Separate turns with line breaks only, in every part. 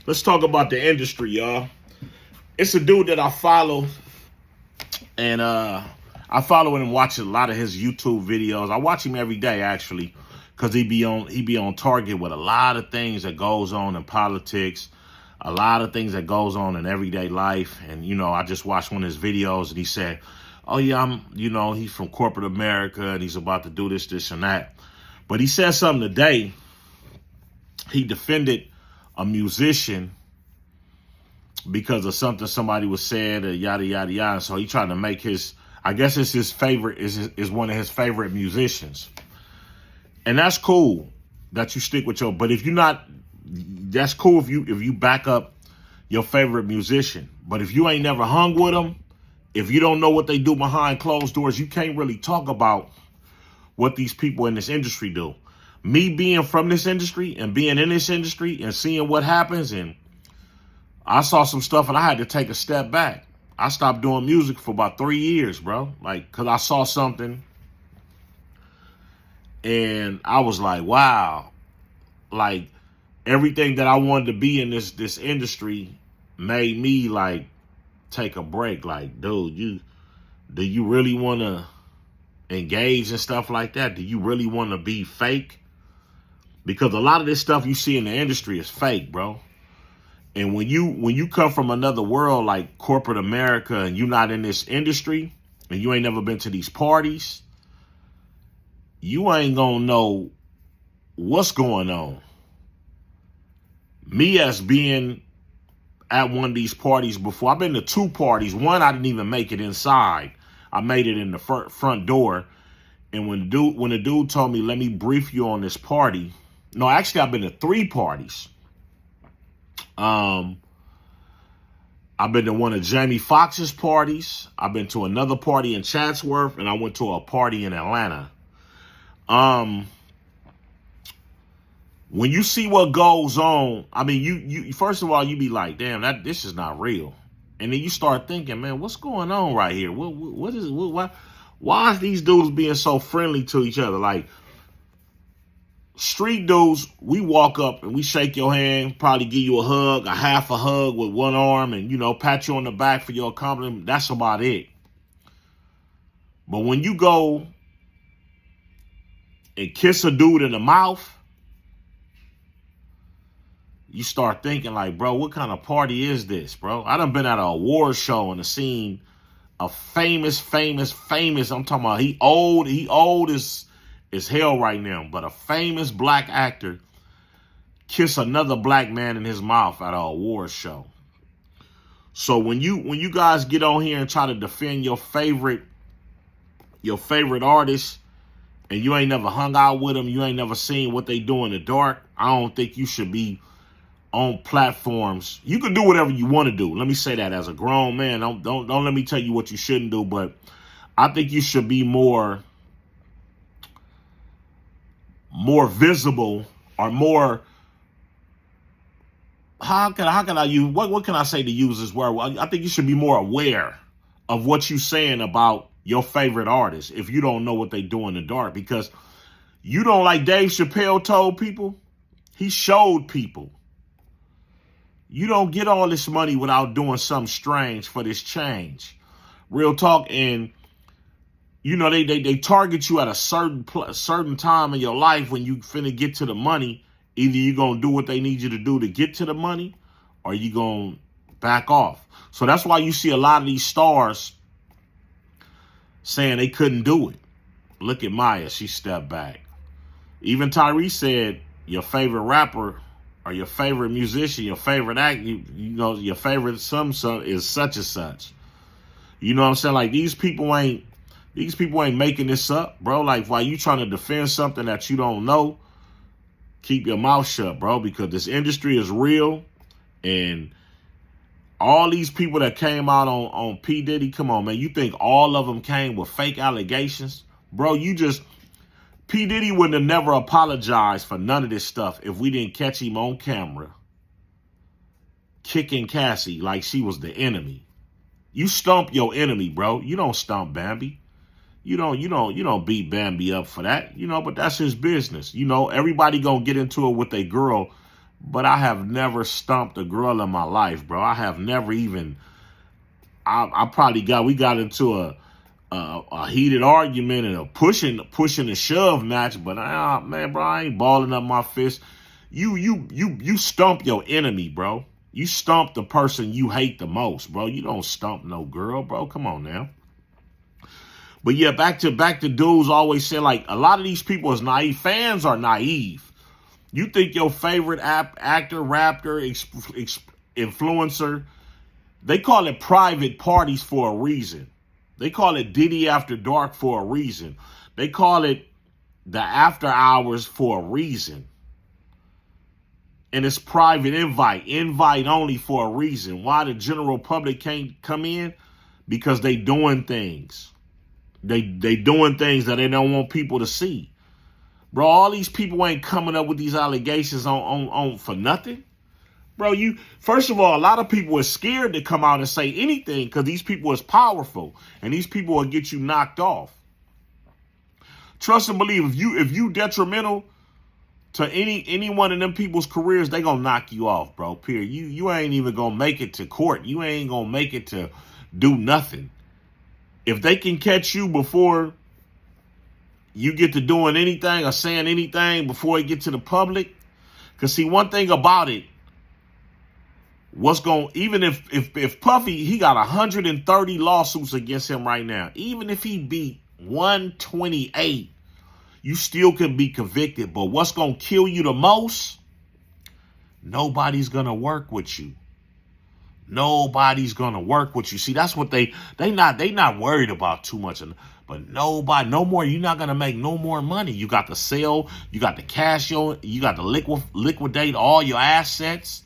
Let's talk about the industry, y'all. It's a dude that I follow, and I follow him and watch a lot of his YouTube videos. I watch him every day actually, because he be on target with a lot of things that goes on in politics, a lot of things that goes on in everyday life. And I just watched one of his videos, and he said, "Oh yeah, he's from corporate America, and he's about to do this, this, and that." But he said something today. He defended a musician because of something somebody was said, or yada yada yada. So he tried to make I guess it's his favorite, is one of his favorite musicians, and that's cool that you stick with But if you're not, that's cool if you back up your favorite musician. But if you ain't never hung with them, if you don't know what they do behind closed doors, you can't really talk about what these people in this industry do. Me being from this industry and being in this industry and seeing what happens, and I saw some stuff and I had to take a step back. I stopped doing music for about 3 years, bro. Because I saw something and I was like, wow. Like, everything that I wanted to be in this industry made me like take a break. Like, dude, do you really want to engage in stuff like that? Do you really want to be fake? Because a lot of this stuff you see in the industry is fake, bro. And when you come from another world like corporate America, and you're not in this industry, and you ain't never been to these parties, you ain't gonna know what's going on. Me, as being at one of these parties before, I've been to 2 parties. One, I didn't even make it inside. I made it in the front door. And when the dude told me, "Let me brief you on this party," no, actually, I've been to 3 parties. I've been to one of Jamie Foxx's parties. I've been to another party in Chatsworth, and I went to a party in Atlanta. When you see what goes on, I mean, you first of all, you be like, damn, this is not real. And then you start thinking, man, what's going on right here? What is it? Why is these dudes being so friendly to each other? Like, street dudes, we walk up and we shake your hand, probably give you a hug, a half a hug with one arm, and, pat you on the back for your accomplishment. That's about it. But when you go and kiss a dude in the mouth, you start thinking like, bro, what kind of party is this, bro? I done been at an award show and seen a famous, I'm talking about, he old as hell right now, but a famous black actor kiss another black man in his mouth at an award show. So when you guys get on here and try to defend your favorite artist, and you ain't never hung out with them, you ain't never seen what they do in the dark, I don't think you should be on platforms. You can do whatever you want to do. Let me say that as a grown man. Don't let me tell you what you shouldn't do, but I think you should be more visible, or more, how can I use, what can I say to use this word? I think you should be more aware of what you're saying about your favorite artist if you don't know what they do in the dark. Because you don't, like Dave Chappelle told people, he showed people, you don't get all this money without doing something strange for this change. Real talk. And they target you at a certain time in your life when you finna get to the money. Either you're gonna do what they need you to do to get to the money, or you gonna back off. So that's why you see a lot of these stars saying they couldn't do it. Look at Maya, she stepped back. Even Tyrese said your favorite rapper or your favorite musician, your favorite act, your favorite some is such and such. You know what I'm saying? Like, these people ain't making this up, bro. Like, while you trying to defend something that you don't know, keep your mouth shut, bro, because this industry is real. And all these people that came out on P. Diddy, come on, man. You think all of them came with fake allegations? Bro, P. Diddy wouldn't have never apologized for none of this stuff if we didn't catch him on camera kicking Cassie like she was the enemy. You stump your enemy, bro. You don't stump Bambi. You don't beat Bambi up for that, but that's his business. Everybody gonna get into it with a girl but I have never stumped a girl in my life, bro. I have never even. I probably we got into a heated argument and a pushing and shove match, but man, bro, I ain't balling up my fist. You stump your enemy, bro. You stump the person you hate the most, bro. You don't stump no girl, bro. Come on now. But yeah, back to dudes always saying, like, a lot of these people is naive. Fans are naive. You think your favorite actor, rapper, influencer, they call it private parties for a reason. They call it Diddy After Dark for a reason. They call it the after hours for a reason. And it's private invite only for a reason. Why the general public can't come in? Because they doing things. They doing things that they don't want people to see. Bro, all these people ain't coming up with these allegations on for nothing. Bro, first of all, a lot of people are scared to come out and say anything because these people is powerful and these people will get you knocked off. Trust and believe, if you detrimental to any one of them people's careers, they gonna knock you off, bro. Period. You ain't even gonna make it to court. You ain't gonna make it to do nothing. If they can catch you before you get to doing anything or saying anything before it get to the public, because see, one thing about it, even if Puffy, he got 130 lawsuits against him right now. Even if he beat 128, you still can be convicted. But what's going to kill you the most? Nobody's going to work with you. Nobody's going to work with you. See, that's what they not worried about too much. But nobody, no more. You're not going to make no more money. You got to sell. You got to cash you got to liquidate all your assets.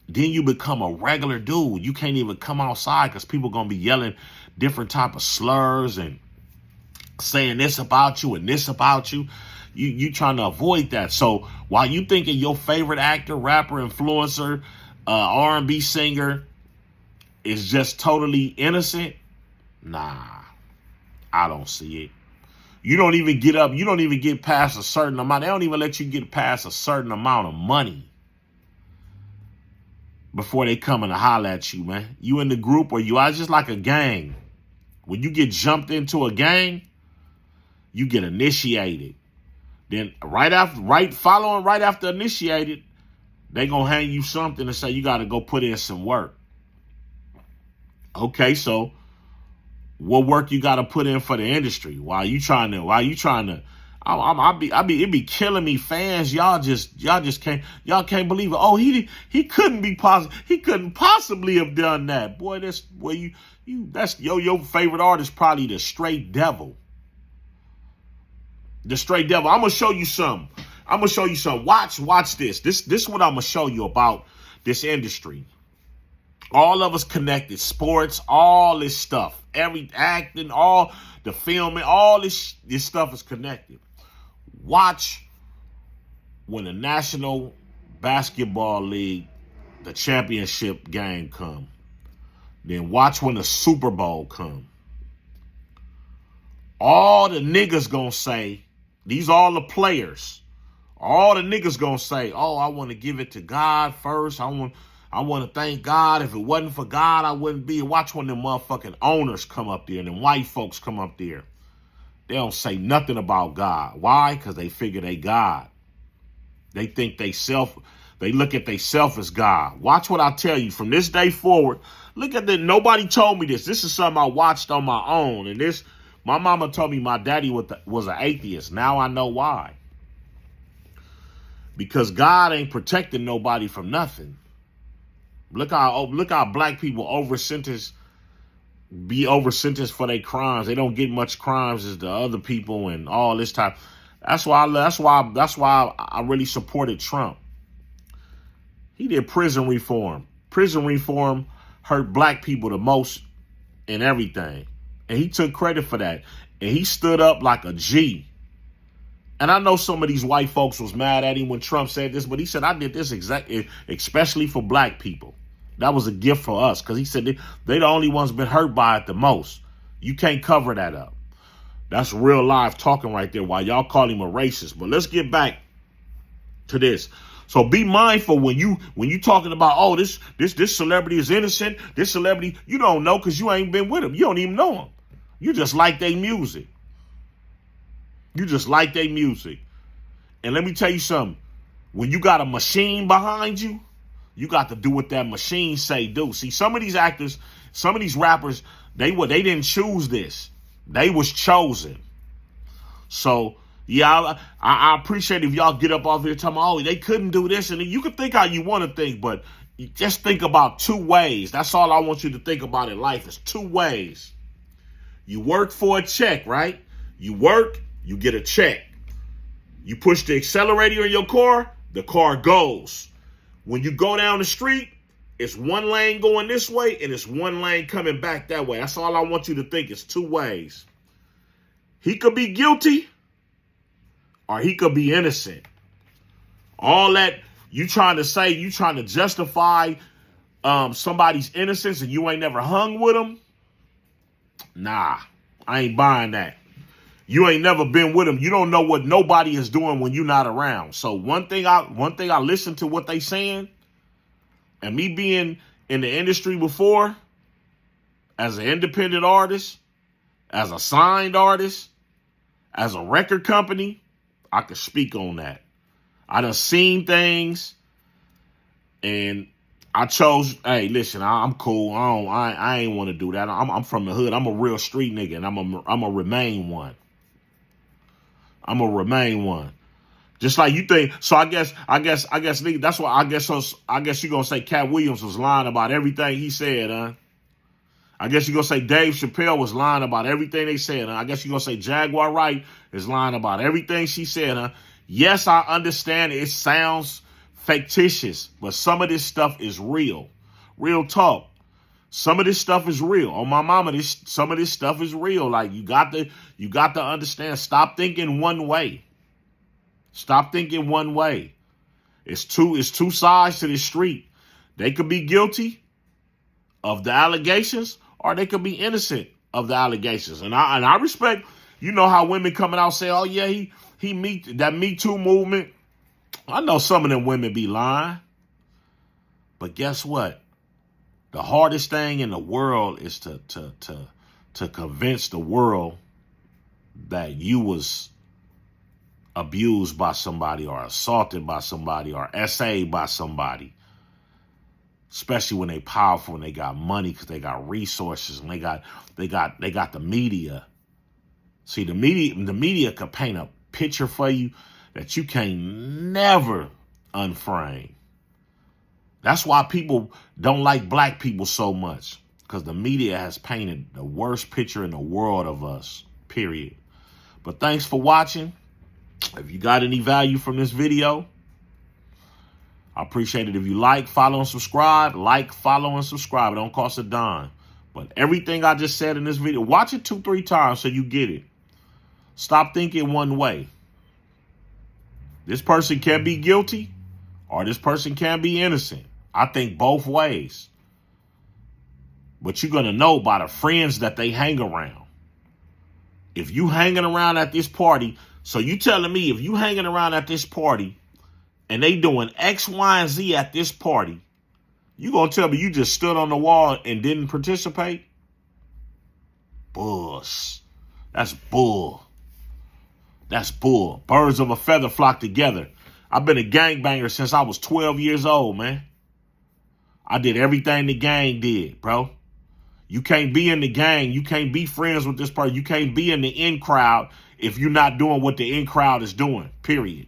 Then you become a regular dude. You can't even come outside because people going to be yelling different type of slurs and saying this about you and this about you. You trying to avoid that. So while you thinking your favorite actor, rapper, influencer, R&B singer is just totally innocent, nah, I don't see it. You don't even get up. You don't even get past a certain amount. They don't even let you get past a certain amount of money before they come and holler at you, man. You in the group or you are just like a gang. When you get jumped into a gang, you get initiated. Then right after initiated, they gonna hand you something and say you got to go put in some work. Okay, so what work you got to put in for the industry? Why you trying to? It be killing me, fans. Y'all can't believe it. Oh, he couldn't possibly have done that. Boy, that's your favorite artist, probably the Straight Devil. The Straight Devil. I'm gonna show you something. Watch this. This is what I'm gonna show you about this industry. All of us connected. Sports, all this stuff, every acting, all the filming, all this stuff is connected. Watch when the National Basketball League, the championship game come. Then watch when the Super Bowl come. All the niggas gonna say, these all the players. All the niggas gonna say, oh, I want to give it to God first. I want to thank God. If it wasn't for God, I wouldn't be. Watch when them motherfucking owners come up there and them white folks come up there. They don't say nothing about God. Why? Because they figure they God. They think they look at they self as God. Watch what I tell you from this day forward. Look at that. Nobody told me this. This is something I watched on my own. And my mama told me my daddy was an atheist. Now I know why. Because God ain't protecting nobody from nothing. Look how black people be over sentenced for their crimes. They don't get much crimes as the other people and all this type. That's why I really supported Trump. He did prison reform. Prison reform hurt black people the most in everything. And he took credit for that. And he stood up like a G. And I know some of these white folks was mad at him when Trump said this, but he said, I did this especially for black people. That was a gift for us because he said they the only ones been hurt by it the most. You can't cover that up. That's real live talking right there while y'all call him a racist. But let's get back to this. So be mindful when you talking about, oh, this celebrity is innocent. This celebrity, you don't know because you ain't been with them. You don't even know them. You just like their music. You just like their music. And let me tell you something. When you got a machine behind you, you got to do what that machine say do. See, some of these actors, some of these rappers, they didn't choose this. They was chosen. So, yeah, I appreciate if y'all get up off here talking about, oh, they couldn't do this. And you can think how you want to think, but you just think about two ways. That's all I want you to think about in life is two ways. You work for a check, right? You work, you get a check. You push the accelerator in your car, the car goes. When you go down the street, it's one lane going this way and it's one lane coming back that way. That's all I want you to think. It's two ways. He could be guilty or he could be innocent. All that you trying to say, you trying to justify somebody's innocence and you ain't never hung with them. Nah, I ain't buying that. You ain't never been with them. You don't know what nobody is doing when you're not around. So one thing I listen to what they saying, and me being in the industry before, as an independent artist, as a signed artist, as a record company, I could speak on that. I done seen things, and I chose, hey, listen, I'm cool. I ain't want to do that. I'm from the hood. I'm a real street nigga, and I'm a remain one. I'm gonna remain one. Just like you think. So I guess, nigga, that's why I guess you gonna say Cat Williams was lying about everything he said, huh? I guess you gonna say Dave Chappelle was lying about everything they said, huh? I guess you gonna say Jaguar Wright is lying about everything she said, huh? Yes, I understand it sounds fictitious, but some of this stuff is real. Real talk. Some of this stuff is real. On my mama, some of this stuff is real. Like you got to understand. Stop thinking one way. Stop thinking one way. It's two sides to this street. They could be guilty of the allegations, or they could be innocent of the allegations. And I respect, you know how women coming out say, oh yeah, that Me Too movement. I know some of them women be lying. But guess what? The hardest thing in the world is to convince the world that you was abused by somebody or assaulted by somebody or SA'd by somebody. Especially when they powerful and they got money because they got resources and they got the media. See, the media could paint a picture for you that you can never unframe. That's why people don't like black people so much, because the media has painted the worst picture in the world of us, period. But thanks for watching. If you got any value from this video, I appreciate it if you like, follow, and subscribe. Like, follow, and subscribe. It don't cost a dime. But everything I just said in this video, watch it 2-3 times so you get it. Stop thinking one way. This person can be guilty or this person can be innocent. I think both ways. But you're going to know by the friends that they hang around. If you hanging around at this party, so you telling me if you hanging around at this party and they doing X, Y, and Z at this party, you going to tell me you just stood on the wall and didn't participate? Bull. That's bull. That's bull. Birds of a feather flock together. I've been a gangbanger since I was 12 years old, man. I did everything the gang did, bro. You can't be in the gang. You can't be friends with this person. You can't be in the in crowd if you're not doing what the in crowd is doing, period.